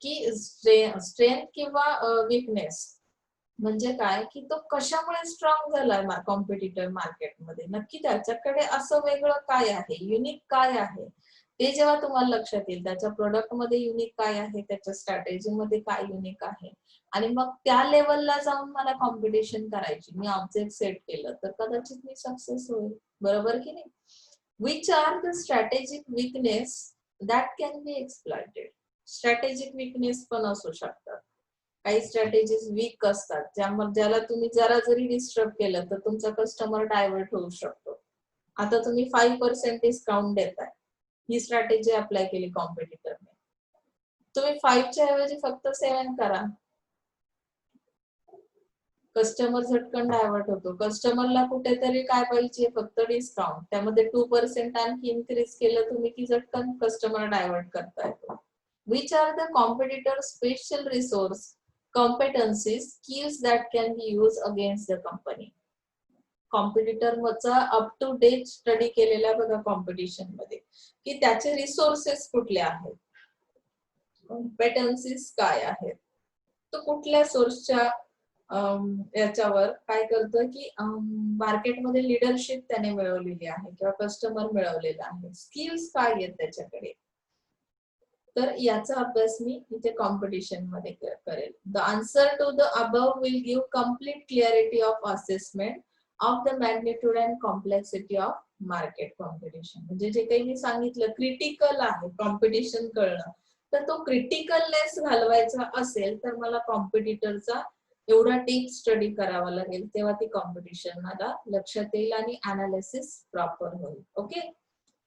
की स्ट्रेंथ किंवा वीकनेस म्हणजे काय की तो कशामुळे स्ट्रॉंग झाला कॉम्पिटिटर मार्केटमध्ये, नक्की त्याच्याकडे असं वेगळं काय आहे, युनिक काय आहे, ते जेव्हा तुम्हाला लक्षात येईल त्याच्या प्रोडक्ट मध्ये युनिक काय आहे, त्याच्या स्ट्रॅटेजी मध्ये काय युनिक आहे, आणि मग त्या लेवलला जाऊन मला कॉम्पिटिशन करायची, मी ऑब्जेक्ट सेट केलं तर कदाचित मी सक्सेस होईल. बरोबर की नाही? Which are the strategic weakness that can be exploited. Strategic weakness पण असू शकतात. काही स्ट्रॅटेजीज वीक असतात, ज्याला तुम्ही जरा जरी डिस्टर्ब केलं तर तुमचा कस्टमर डायव्हर्ट होऊ शकतो. आता तुम्ही 5% डिस्काउंट देताय, ही स्ट्रॅटेजी अप्लाय केली कॉम्पिटिटरने, तुम्ही 5 च्या ऐवजी फक्त 7 करा, कस्टमर झटकन डायव्हर्ट होतो. कस्टमरला कुठेतरी काय पाहिजे, फक्त डिस्काउंट, त्यामध्ये 2% आणखी इन्क्रीज केलं तुम्ही की झटकन कस्टमर डायव्हर्ट करताय. Which are the competitor special resource competencies skills that can be used against the company. Competitor वरचा अप टू डेट स्टडी केलेला बघा कॉम्पिटिशन मध्ये, की त्याचे रिसोर्सेस कुठले आहेत, कॉम्पिटन्सीज काय आहेत, तो कुठल्या सोर्सच्या याच्यावर काय करतोय की मार्केटमध्ये लिडरशिप त्याने मिळवलेली आहे किंवा कस्टमर मिळवलेला आहे, स्किल्स काय आहेत त्याच्याकडे. तर याचा अभ्यास मी इथे कॉम्पिटिशन मध्ये करेल. The answer to the above will give complete clarity of assessment of the magnitude and complexity of market competition. म्हणजे जे काही मी सांगितलं क्रिटिकल आहे कॉम्पिटिशन कळणं, तर तो क्रिटिकलनेस घालवायचा असेल तर मला कॉम्पिटिटरचा एवढा डीप स्टडी करावा लागेल, तेव्हा ती कॉम्पिटिशन मला लक्षात येईल आणि अनालिसिस प्रॉपर होईल. ओके.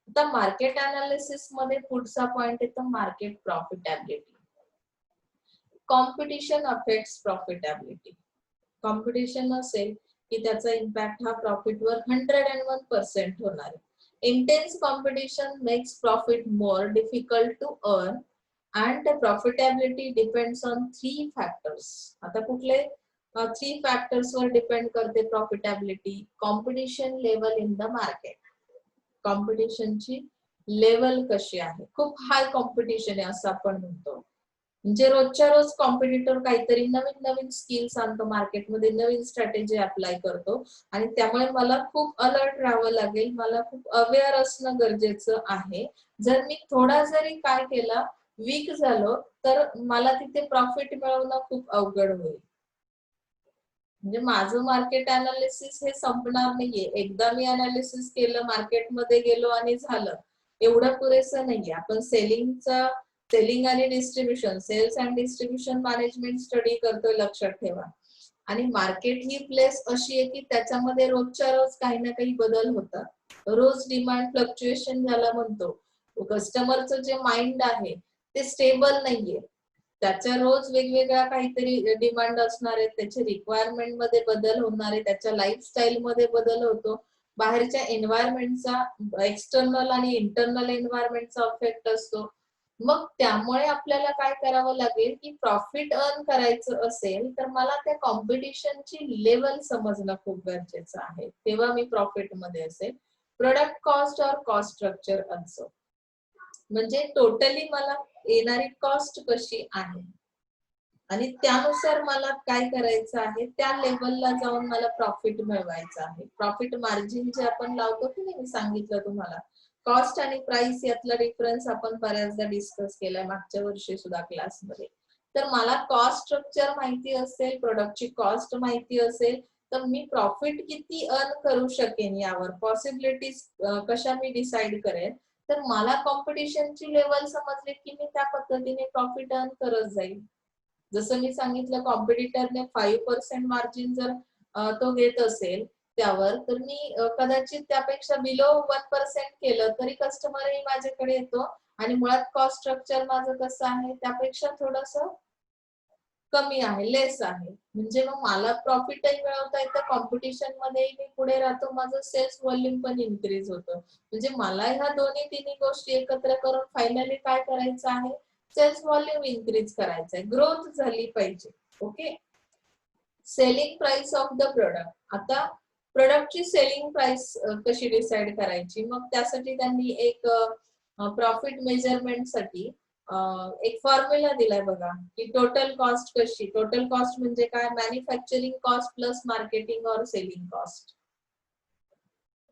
आता मार्केट अनालिसिस मध्ये पुढचा पॉइंट येतो market profitability. Competition affects profitability. Competition असेल की त्याचा इम्पॅक्ट हा प्रॉफिटवर 101% होणार आहे. Intense competition makes profit more difficult to earn and the profitability depends on 3 factors. आता कुठले 3 फॅक्टर्स वर डिपेंड करते profitability? Competition level in the market, कॉम्पिटिशनची लेवल कशी आहे, खूप हाय कॉम्पिटिशन आहे असं आपण म्हणतो, म्हणजे रोजच्या रोज कॉम्पिटिटर काहीतरी नवीन नवीन स्किल्स आणतो मार्केटमध्ये, नवीन स्ट्रॅटेजी अप्लाय करतो, आणि त्यामुळे मला खूप अलर्ट राहावं लागेल, मला खूप अवेअर असणं गरजेचं आहे. जर मी थोडा जरी काय केलं, वीक झालो, तर मला तिथे प्रॉफिट मिळवणं खूप अवघड होईल. म्हणजे माझं मार्केट अनालिसिस हे संपणार नाहीये. एकदा मी अनालिसिस केलं, मार्केटमध्ये गेलो आणि झालं, एवढं पुरेसं नाहीये. आपण सेलिंग आणि distribution, sales and distribution management study करतोय, लक्षात ठेवा. आणि मार्केट ही प्लेस अशी आहे की त्याच्यामध्ये रोजच्या रोज काही ना काही बदल होतात. रोज डिमांड फ्लक्च्युएशन ज्याला म्हणतो, कस्टमरचं जे माइंड आहे ते स्टेबल नाहीये, त्याच्या रोज वेगवेगळ्या काहीतरी डिमांड असणार आहे, त्याचे रिक्वायरमेंट मध्ये बदल होणार आहे, त्याच्या लाईफस्टाईल मध्ये बदल होतो, बाहेरच्या एन्व्हायरमेंटचा, एक्सटर्नल आणि इंटरनल एन्व्हायरमेंटचा इफेक्ट असतो. मग त्यामुळे आपल्याला काय करावं लागेल की प्रॉफिट अर्न करायचं असेल तर मला त्या कॉम्पिटिशनची लेवल समजणं खूप गरजेचं आहे, तेव्हा मी प्रॉफिट मध्ये असेल. प्रोडक्ट कॉस्ट और कॉस्ट स्ट्रक्चर ऑल्सो, म्हणजे टोटली मला येणारी कॉस्ट कशी आहे आणि त्यानुसार मला काय करायचं आहे, त्या लेवलला जाऊन मला प्रॉफिट मिळवायचं आहे. प्रॉफिट मार्जिन जे आपण लावतो की नाही, मी सांगितलं तुम्हाला, कॉस्ट आणि प्राइस यातला डिफरन्स आपण बऱ्याचदा डिस्कस केलाय मागच्या वर्षी सुद्धा क्लासमध्ये. तर मला कॉस्ट स्ट्रक्चर माहिती असेल, प्रोडक्टची कॉस्ट माहिती असेल, तर मी प्रॉफिट किती अर्न करू शकेन यावर पॉसिबिलिटीज कशा मी डिसाइड करेन. तर मला कॉम्पिटिशनची लेवल समजली की मी त्या पद्धतीने प्रॉफिट अर्न करत जाईल. जसं मी सांगितलं, कॉम्पिटिटरने 5% मार्जिन जर तो घेत असेल त्यावर, तर मी कदाचित त्यापेक्षा बिलो 1% केलं तरी कस्टमरही माझ्याकडे येतो, आणि मुळात कॉस्ट स्ट्रक्चर माझं कसं आहे त्यापेक्षा थोडस कमी आहे, लेस आहे, म्हणजे मग मला प्रॉफिटही मिळवता येतं, कॉम्पिटिशन मध्ये मी पुढे राहतो, माझं सेल्स व्हॉल्यूम पण इन्क्रीज होतं. म्हणजे मला ह्या तिन्ही गोष्टी एकत्र करून फायनली काय करायचं आहे, सेल्स व्हॉल्यूम इन्क्रीज करायचंय, ग्रोथ झाली पाहिजे. Okay. Selling price of the product. आता प्रोडक्टची सेलिंग प्राइस कशी डिसाइड करायची, मग त्यासाठी त्यांनी एक प्रॉफिट मेजरमेंट साठी एक फॉर्म्युला दिलाय बघा, की टोटल कॉस्ट कशी, टोटल कॉस्ट म्हणजे काय, मॅन्युफॅक्चरिंग कॉस्ट प्लस मार्केटिंग और सेलिंग कॉस्ट.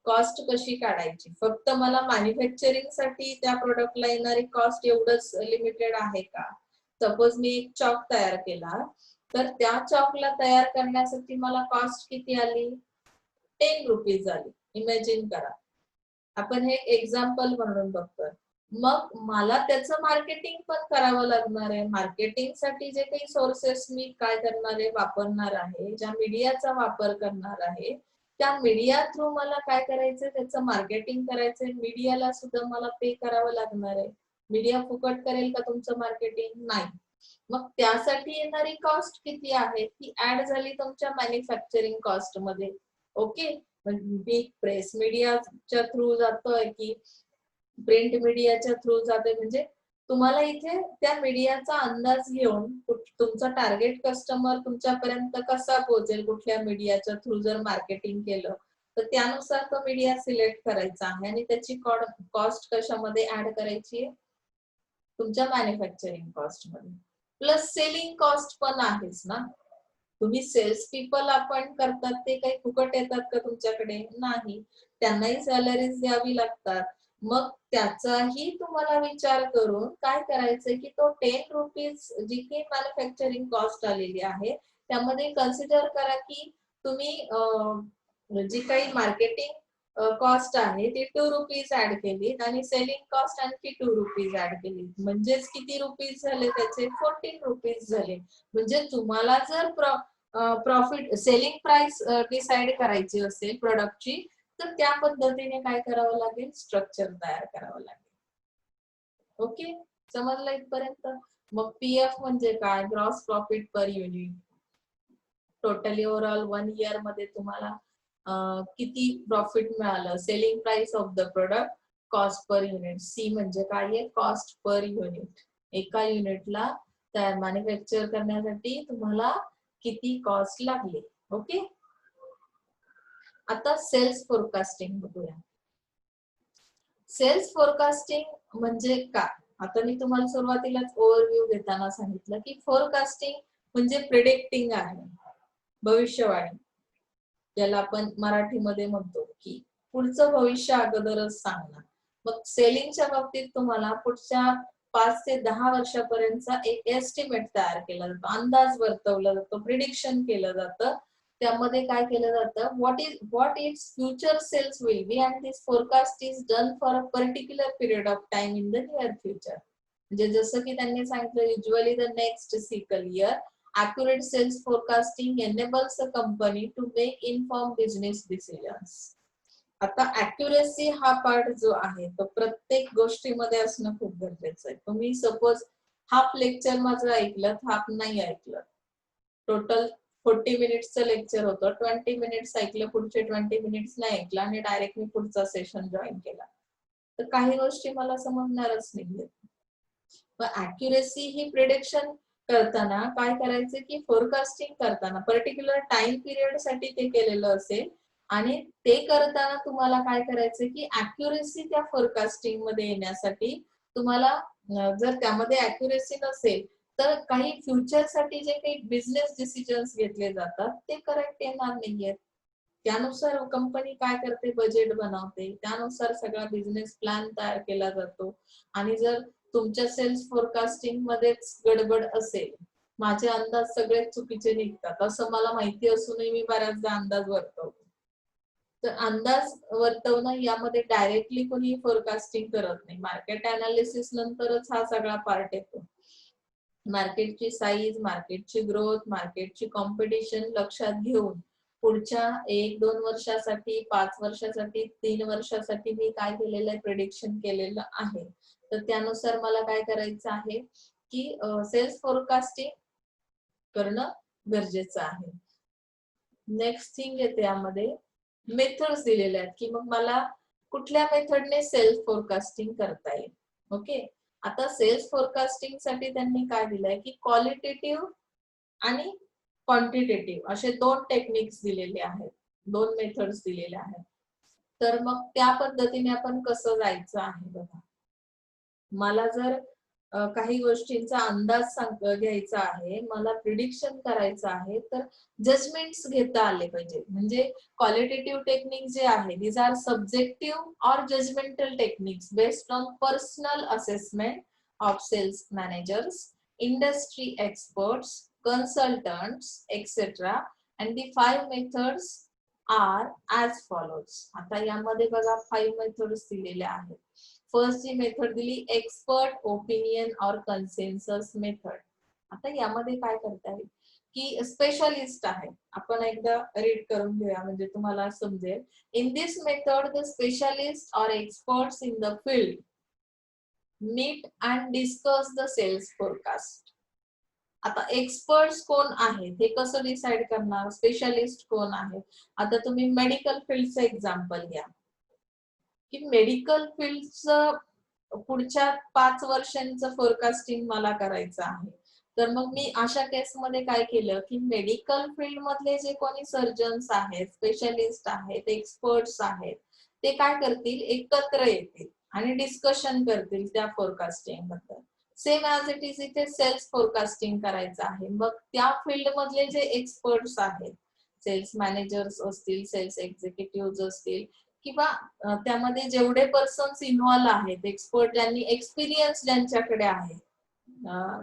कॉस्ट कशी काढायची? फक्त मला मॅन्युफॅक्चरिंग साठी त्या प्रोडक्टला येणारी कॉस्ट एवढंच लिमिटेड आहे का? सपोज मी एक चॉक तयार केला, तर त्या चॉकला तयार करण्यासाठी मला कॉस्ट किती आली? 10 रुपीज आली. इमॅजिन करा. आपण हे एक्झाम्पल म्हणून बघतोय. मग मला त्याचं मार्केटिंग पण करावं लागणार आहे. मार्केटिंग साठी जे काही सोर्सेस मी काय करणार आहे, वापरणार आहे, ज्या मीडियाचा वापर करणार आहे, त्या मीडिया थ्रू मला काय करायचंय, त्याचं मार्केटिंग करायचंय. मीडियाला सुद्धा मला पे करावं लागणार आहे. मीडिया फुकट करेल का तुमचं मार्केटिंग? नाही. मग त्यासाठी येणारी कॉस्ट किती आहे? ती ऍड झाली तुमच्या मॅन्युफॅक्चरिंग कॉस्ट मध्ये. ओके. मी प्रेस मीडियाच्या थ्रू जातोय की प्रिंट मीडियाच्या थ्रू जातोय, म्हणजे तुम्हाला इथे त्या मीडियाचा अंदाज घेऊन तुमचा टार्गेट कस्टमर तुमच्यापर्यंत कसा पोहोचेल, कुठल्या मीडियाच्या थ्रू जर मार्केटिंग केलं तर त्यानुसार तो मीडिया सिलेक्ट करायचा आहे आणि त्याची कॉस्ट कशामध्ये ऍड करायची आहे? तुमच्या मॅन्युफॅक्चरिंग कॉस्ट मध्ये. प्लस सेलिंग कॉस्ट पण आहेच ना. तुम्ही सेल्स पीपल आपण करतात ते काही फुकट येतात का तुमच्याकडे? नाही. त्यांनाही सॅलरीज द्यावी लागतात. मग त्याचाही तुम्हाला विचार करून काय करायचंय की तो 10 रुपीज जी काही मॅन्युफॅक्चरिंग कॉस्ट आलेली आहे त्यामध्ये कन्सिडर करा की तुम्ही जी काही मार्केटिंग कॉस्ट आहे ती 2 रुपीज ऍड केली आणि सेलिंग कॉस्ट आणखी 2 रुपीज ऍड केली. म्हणजेच किती रुपीज झाले त्याचे? 14 रुपीज झाले. म्हणजे तुम्हाला जर प्रॉफिट सेलिंग प्राइस डिसाइड करायची असेल प्रोडक्टची, तर त्या पद्धतीने काय करावं लागेल? स्ट्रक्चर तयार करावं लागेल. ओके, समजलं इथपर्यंत? मग पीएफ म्हणजे काय? Gross profit per unit. Totally overall 1 year मध्ये तुम्हाला किती प्रॉफिट मिळालं? Selling price of the product, cost per unit. C म्हणजे काय आहे? Cost per unit. एका युनिटला तयार मॅन्युफॅक्चर करण्यासाठी तुम्हाला किती कॉस्ट लागली. ओके. आता सेल्स फोरकास्टिंग बघूया. सेल्स फोरकास्टिंग म्हणजे काय? आता मी तुम्हाला सुरुवातीलाच ओव्हरव्ह्यू देताना सांगितलं की फोरकास्टिंग म्हणजे प्रिडिक्टिंग आहे, भविष्यवाणी, ज्याला आपण मराठीमध्ये म्हणतो की पुढचं भविष्य अगोदरच सांगणं. मग सेलिंगच्या बाबतीत तुम्हाला पुढच्या 5 ते 10 वर्षापर्यंतचा एक एस्टिमेट तयार केला जातो, अंदाज वर्तवला जातो, प्रिडिक्शन केलं जातं. त्यामध्ये काय केलं जातं? What its future sales will be and this forecast is done for a particular period of time in the near future. म्हणजे जसं की त्यांनी सांगितलं, usually the next fiscal year accurate sales forecasting enables a company to make informed business decisions. आता accuracy हा part जो आहे तो प्रत्येक गोष्टीमध्ये असणं खूप गरजेचं आहे. तुम्ही सपोज हाफ लेक्चर माझं ऐकलं, हाफ नाही ऐकलं, टोटल 40 मिनिट्सचं लेक्चर होतं, 20 मिनिट्स ऐकलं, पुढचे 20 मिनिट्स नाही ऐकलं आणि डायरेक्ट मी पुढचा सेशन जॉईन केला, तर काही गोष्टी मला समजणारच नाहीये. मग ऍक्युरेसी ही प्रिडिक्शन करताना काय करायचं की फोरकास्टिंग करताना पर्टिक्युलर टाइम पिरियड साठी ते केलेलं असेल आणि ते करताना तुम्हाला काय करायचं की ऍक्युरेसी त्या फोरकास्टिंग मध्ये येण्यासाठी तुम्हाला जर त्यामध्ये ऍक्युरेसी नसेल तर काही फ्युचर साठी जे काही बिझनेस डिसिजन्स घेतले जातात ते करेक्ट येणार नाहीयेत. त्यानुसार कंपनी काय करते? बजेट बनवते, त्यानुसार सगळा बिझनेस प्लॅन तयार केला जातो. आणि जर तुमच्या सेल्स फोरकास्टिंग मध्येच गडबड असेल, माझे अंदाज सगळे चुकीचे निघतात असं मला माहिती असूनही मी बऱ्याचदा अंदाज वर्तवतो. तर अंदाज वर्तवणं यामध्ये डायरेक्टली कोणी फोरकास्टिंग करत नाही. मार्केट अनालिसिस नंतरच हा सगळा पार्ट येतो. मार्केटची साईज, मार्केटची ग्रोथ, मार्केटची कॉम्पिटिशन लक्षात घेऊन पुढच्या 1-2 वर्षासाठी, 5 वर्षासाठी, 3 वर्षासाठी मी काय केलेलं आहे? प्रिडिक्शन केलेलं आहे. तर त्यानुसार मला काय करायचं आहे की सेल्स फोरकास्टिंग करणं गरजेचं आहे. नेक्स्ट थिंग येते यामध्ये मेथड्स दिलेले आहेत की मग मला कुठल्या मेथडने सेल्स फोरकास्टिंग करता येईल. ओके. आता सेल्स फोरकास्टिंग साठी त्यांनी काय दिलंय की क्वालिटेटिव्ह आणि क्वांटिटेटिव्ह असे 2 टेक्निक्स दिलेले आहेत, 2 मेथड्स दिलेल्या आहेत. तर मग त्या पद्धतीने आपण कसं जायचं आहे बघा. मला जर काही गोष्टींचा अंदाज घ्यायचा आहे, मला प्रिडिक्शन करायचं आहे, तर जजमेंट्स घेता आले पाहिजे. म्हणजे क्वालिटेटिव्ह टेक्निक जे आहे, these आर सब्जेक्टिव्ह और judgmental techniques based on personal assessment of sales managers, industry experts, consultants etcetera, and the 5 methods are as follows. आता यामध्ये बघा 5 मेथड्स दिलेल्या आहेत. फर्स्ट जी मेथड दिली एक्सपर्ट ओपिनियन और कन्सेन्सस मेथड. आता यामध्ये काय करता येईल की स्पेशलिस्ट आहे, आपण एकदा रीड करून घेऊया म्हणजे तुम्हाला समजेल. In this method the specialist or experts in the field meet and discuss the sales forecast. आता एक्सपर्ट्स कोण आहे ते कसं डिसाइड करणार, स्पेशलिस्ट कोण आहे. आता तुम्ही मेडिकल फील्डचं एक्झाम्पल घ्या की मेडिकल फील्डचं पुढच्या 5 वर्षांचं फोरकास्टिंग मला करायचं आहे. तर मग मी अशा केसमध्ये काय केलं की मेडिकल फील्ड मधले जे कोणी सर्जन्स आहेत, स्पेशलिस्ट आहेत, एक्सपर्ट्स आहेत, ते काय करतील, एकत्र येतील आणि डिस्कशन करतील त्या फोरकास्टिंग बद्दल. सेम ॲज इट इज इथे सेल्स फोरकास्टिंग करायचं आहे. मग त्या फील्ड मधले जे एक्सपर्ट्स आहेत, सेल्स मॅनेजर्स असतील, सेल्स एक्झिक्युटिव्ह असतील, किंवा त्यामध्ये जेवढे पर्सन्स इन्व्हॉल्व आहेत, एक्सपर्ट ज्यांनी एक्सपिरियन्स ज्यांच्याकडे आहे,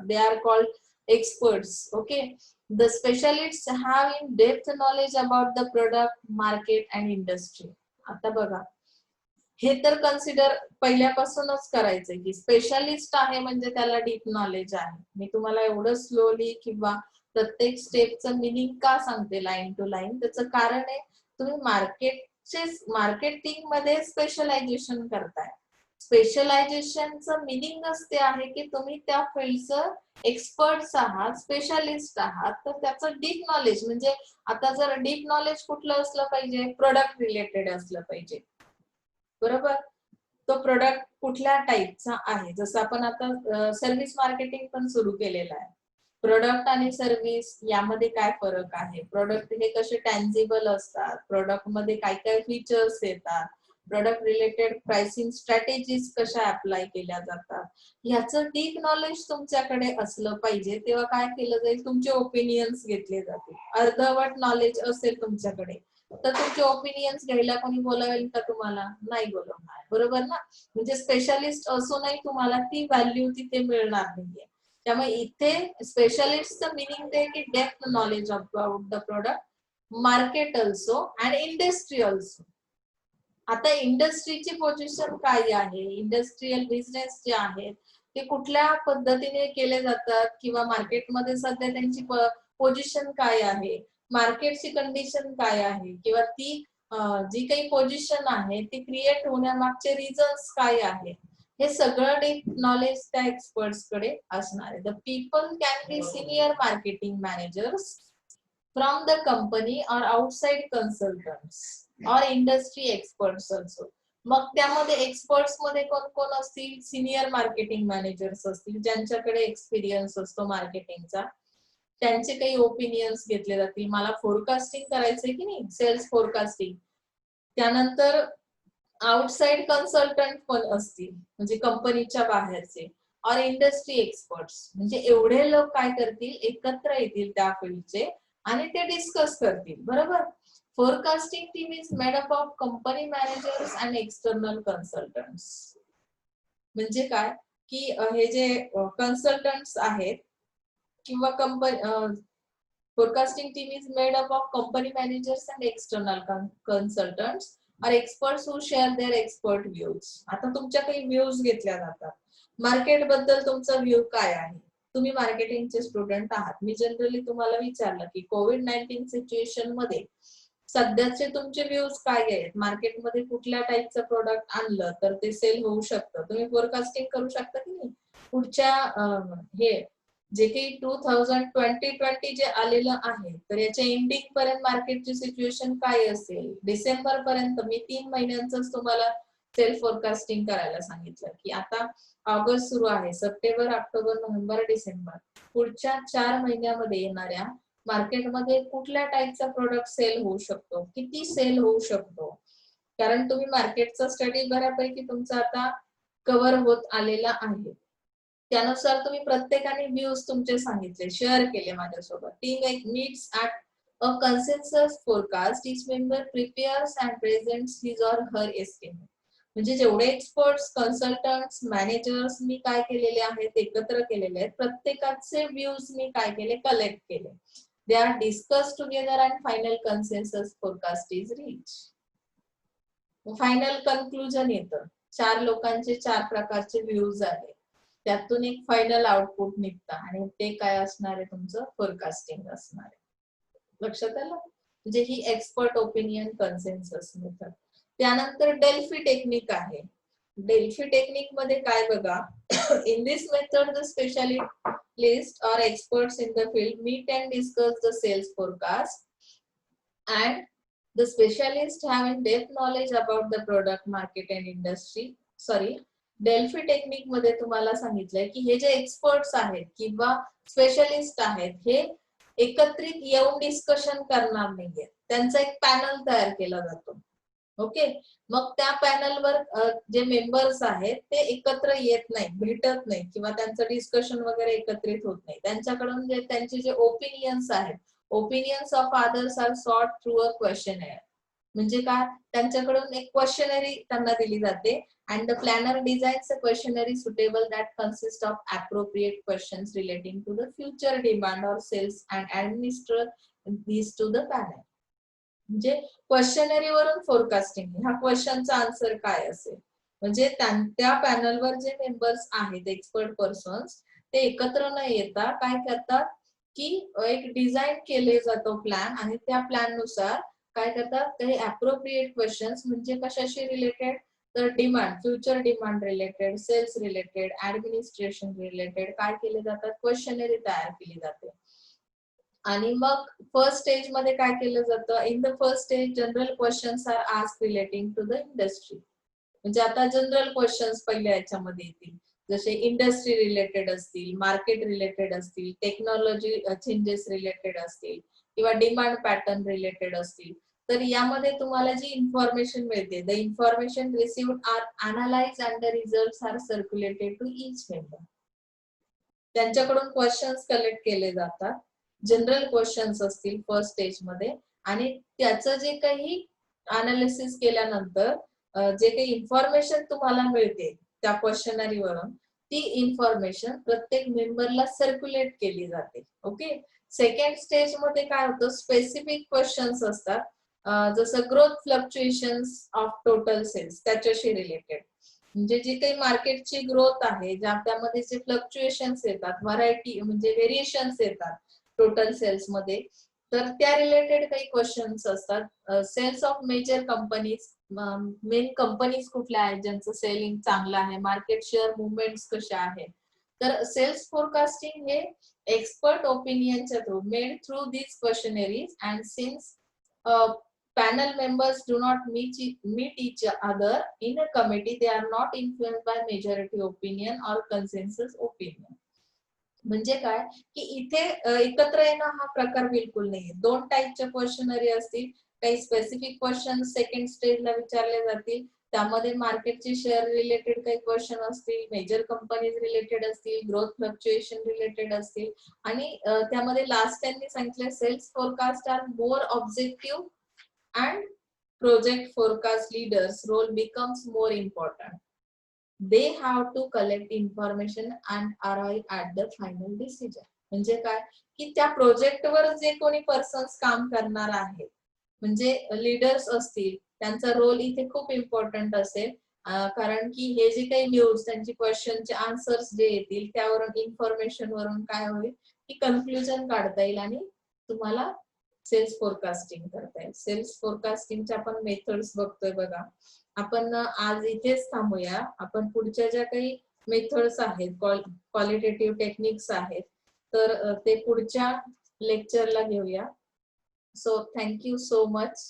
they are called experts. Okay. The specialist have in depth knowledge about the product, market and industry. आता बघा, हे तर कन्सिडर पहिल्यापासूनच करायचंय की स्पेशलिस्ट आहे म्हणजे त्याला डीप नॉलेज आहे. मी तुम्हाला एवढं स्लोली किंवा प्रत्येक स्टेपचं मिनिंग का सांगते लाईन टू लाईन, त्याचं कारण आहे तुम्ही मार्केटिंग मध्ये स्पेशलायझेशन करताय. स्पेशलायझेशनचं मिनिंगच ते आहे की तुम्ही त्या फील्डचं एक्सपर्ट्स आहात, स्पेशलिस्ट आहात, तर त्याचं डीप नॉलेज म्हणजे आता जर डीप नॉलेज कुठलं असलं पाहिजे, प्रोडक्ट रिलेटेड असलं पाहिजे. बरोबर. तो प्रोडक्ट कुठल्या टाईपचा आहे, जसं आपण आता सर्व्हिस मार्केटिंग पण सुरू केलेलं आहे. प्रोडक्ट आणि सर्व्हिस यामध्ये काय फरक आहे, प्रोडक्ट हे कसे टँजिबल असतात, प्रोडक्ट मध्ये काय काय फीचर्स येतात, प्रोडक्ट रिलेटेड प्राइसिंग स्ट्रॅटेजीज कशा अप्लाय केल्या जातात, ह्याचं डीप नॉलेज तुमच्याकडे असलं पाहिजे. तेव्हा काय केलं जाईल, तुमचे ओपिनियन्स घेतले जातील. अर्धवट नॉलेज असेल तुमच्याकडे तर तुमचे ओपिनियन्स घ्यायला कोणी बोलावेल का तुम्हाला, नाही बोलवणार. बरोबर ना. म्हणजे स्पेशलिस्ट असूनही तुम्हाला ती व्हॅल्यू तिथे मिळणार नाहीये. त्यामुळे इथे स्पेशलिस्टचं मिनिंग ते की depth knowledge about the product, market also and industry also. आता इंडस्ट्रीची पोझिशन काय आहे, इंडस्ट्रियल बिझनेस जे आहेत ते कुठल्या पद्धतीने केले जातात किंवा मार्केटमध्ये सध्या त्यांची पोझिशन काय आहे, मार्केटची कंडिशन काय आहे, किंवा ती जी काही पोझिशन आहे ती क्रिएट होण्यामागचे रिझन्स काय आहे, हे सगळं डीप नॉलेज त्या एक्सपर्ट्स कडे असणार आहे. The people can be senior marketing managers from the company और आउटसाइड कन्सल्टंट्स और इंडस्ट्री एक्सपर्ट्स ऑल्सो. मग त्यामध्ये एक्सपर्ट्स मध्ये कोण कोण असतील, सिनियर मार्केटिंग मॅनेजर्स असतील ज्यांच्याकडे एक्सपिरियन्स असतो मार्केटिंगचा, त्यांचे काही ओपिनियन्स घेतले जातील. मला फोरकास्टिंग करायचंय की नाही, सेल्स फोरकास्टिंग. त्यानंतर आउटसाइड कन्सल्टंट पण असतील म्हणजे कंपनीच्या बाहेरचे, और इंडस्ट्री एक्सपर्ट्स म्हणजे एवढे लोक काय करतील, एकत्र येतील त्या फील्डचे आणि ते डिस्कस करतील. बरोबर. Forecasting team is made up of company managers and external consultants. म्हणजे काय की हे जे कन्सल्टंट्स आहेत किंवा company, forecasting team is made up of company managers and external consultants or experts who share their expert views. आता तुमच्या काही व्ह्यूज घेतल्या जातात. मार्केट बद्दल तुमचा व्ह्यू काय आहे, तुम्ही मार्केटिंगचे स्टुडंट आहात. मी जनरली तुम्हाला विचारलं की कोविड-19 सिच्युएशन मध्ये सध्याचे तुमचे व्ह्यूज काय आहेत, मार्केटमध्ये कुठल्या टाईपचं प्रोडक्ट आणलं तर ते सेल होऊ शकतं, तुम्ही फोरकास्टिंग करू शकता की नाही. पुढच्या हे जे काही 2020 जे आलेलं आहे तर याच्या एंडिंग पर्यंत मार्केटची सिच्युएशन काय असेल, डिसेंबर पर्यंत मी 3 महिन्यांचंच तुम्हाला सेल फोरकास्टिंग करायला सांगितलं की आता ऑगस्ट सुरू आहे, सप्टेंबर, ऑक्टोबर, नोव्हेंबर, डिसेंबर, पुढच्या 4 महिन्यामध्ये येणाऱ्या मार्केटमध्ये कुठल्या टाईपचा प्रोडक्ट सेल होऊ शकतो, किती सेल होऊ शकतो. कारण तुम्ही मार्केटचा स्टडी बऱ्यापैकी तुमचा आता कव्हर होत आलेला आहे. त्यानुसार तुम्ही प्रत्येकाने व्ह्यूज तुमचे सांगितले, शेअर केले माझ्यासोबत. Team meats at a consensus forecast, each member prepares and presents his or her estimate. म्हणजे जेवढे एक्सपर्ट्स, कन्सल्टंट्स, मॅनेजर्स मी काय केलेले आहेत, एकत्र केलेले आहेत, प्रत्येकाचे व्ह्यूज मी काय केले, कलेक्ट केले. They are discuss together and final consensus forecast is reach. Final conclusion येतं. 4 लोकांचे 4 प्रकारचे व्ह्यूज आले, त्यातून एक फायनल आउटपुट निघतं आणि ते काय असणार आहे, तुमचं फोरकास्टिंग असणार आहे. लक्षात आलं? म्हणजे ही एक्सपर्ट ओपिनियन कन्सेन्सस मेथड. त्यानंतर डेल्फी टेक्निक आहे. डेल्फी टेक्निक मध्ये काय बघा, in this method the specialist or experts in the field meet and discuss the sales forecast, and the specialists have in-depth knowledge about the product, market and industry. Delphi technique मध्ये तुम्हाला सांगितलंय की हे जे experts आहेत किंवा specialist आहेत, हे एकत्रित येऊन डिस्कशन करणार नाहीये. त्यांचा एक पॅनल तयार केला जातो. ओके, मग त्या पॅनलवर जे मेंबर्स आहेत ते एकत्र येत नाही, भेटत नाही किंवा त्यांचं डिस्कशन वगैरे एकत्रित होत नाही. त्यांच्याकडून जे त्यांचे जे ओपिनियन्स आहेत, opinions of others are sought through a questionnaire. म्हणजे काय, त्यांच्याकडून एक क्वेश्चनरी त्यांना दिली जाते, and the planner designs a questionnaire suitable that consists of appropriate questions relating to the future demand or sales and administer these to the panel. म्हणजे questionnaire वरून forecasting, ह्या क्वेश्चनचा आन्सर काय असेल, म्हणजे त्या पॅनलवर जे मेंबर्स आहेत, एक्सपर्ट पर्सन्स, ते एकत्र न येता काय करतात की एक डिझाईन केले जातो प्लॅन, आणि त्या प्लॅन नुसार काय करतात, काही अप्रोप्रिएट क्वेश्चन्स, म्हणजे कशाशी रिलेटेड, तर demand, future demand related, sales related, administration related काय केले जातात, क्वेश्चनरी तयार केली जाते. आणि मग फर्स्ट स्टेज मध्ये काय केलं जातं, in the first stage general questions are asked relating to the industry. म्हणजे आता जनरल क्वेश्चन्स पहिल्या याच्यामध्ये येतील, जसे इंडस्ट्री रिलेटेड असतील, मार्केट रिलेटेड असतील, टेक्नॉलॉजी चेंजेस रिलेटेड असतील किंवा डिमांड पॅटर्न रिलेटेड असतील. तर यामध्ये तुम्हाला जी इन्फॉर्मेशन मिळते, the information received are analyse and the results are circulated to each member. त्यांच्याकडून क्वेश्चन्स कलेक्ट केले जातात, जनरल क्वेश्चन्स असतील फर्स्ट स्टेज मध्ये, आणि त्याचं जे काही अनालिसिस केल्यानंतर जे काही इन्फॉर्मेशन तुम्हाला मिळते त्या क्वेश्चनरी वरून, ती इन्फॉर्मेशन प्रत्येक मेंबरला सर्क्युलेट केली जाते. ओके, सेकंड स्टेज मध्ये काय होतं, स्पेसिफिक क्वेश्चन्स असतात, जसं growth fluctuations of total sales, त्याच्याशी रिलेटेड. म्हणजे जी काही मार्केटची ग्रोथ आहे, त्यामध्ये जे फ्लक्च्युएशन्स येतात, व्हरायटी म्हणजे व्हेरिएशन्स येतात टोटल सेल्स मध्ये, तर त्या रिलेटेड काही क्वेश्चन्स असतात. Sales of major companies, main companies कुठल्या आहेत ज्यांचं सेलिंग चांगलं आहे, मार्केट शेअर मुवमेंट्स कशा आहेत. तर सेल्स फोरकास्टिंग हे एक्सपर्ट ओपिनियनच्या through, made through these questionnaires, and since panel members do not meet each other in a committee, they are not influenced by majority opinion or consensus opinion. म्हणजे काय की इथे एकत्र येणं हा प्रकार बिलकुल नाहीये. दोन टाईपच्या क्वेश्चनरी असतील, काही स्पेसिफिक क्वेश्चन सेकंड स्टेजला विचारले जातील, त्यामध्ये मार्केटचे शेअर रिलेटेड काही क्वेश्चन असतील, मेजर कंपनीज रिलेटेड असतील, ग्रोथ फ्लक्च्युएशन रिलेटेड असतील, आणि त्यामध्ये लास्ट त्यांनी सांगितलं, sales forecast are more objective and project forecast leaders role becomes more important. They have to collect information and arrive at the final decision. म्हणजे काय की त्या प्रोजेक्टवर जे कोणी पर्सन्स काम करणार आहेत, म्हणजे लीडर्स असतील, त्यांचा रोल इथे खूप इम्पॉर्टंट असेल, कारण की हे जे काही न्यूज, त्यांची क्वेश्चनचे आन्सर्स जे येतील, त्यावरून इन्फॉर्मेशन वरून काय होईल की कन्क्लुजन काढता येईल आणि तुम्हाला सेल्स फोरकास्टिंग करता येईल. सेल्स फोरकास्टिंगच्या आपण मेथड्स बघतोय बघा. आपण आज इथेच थांबूया. आपण पुढच्या ज्या काही मेथड्स आहेत, क्वालिटेटिव्ह टेक्निक्स आहेत, तर ते पुढच्या लेक्चरला घेऊया. So thank you so much.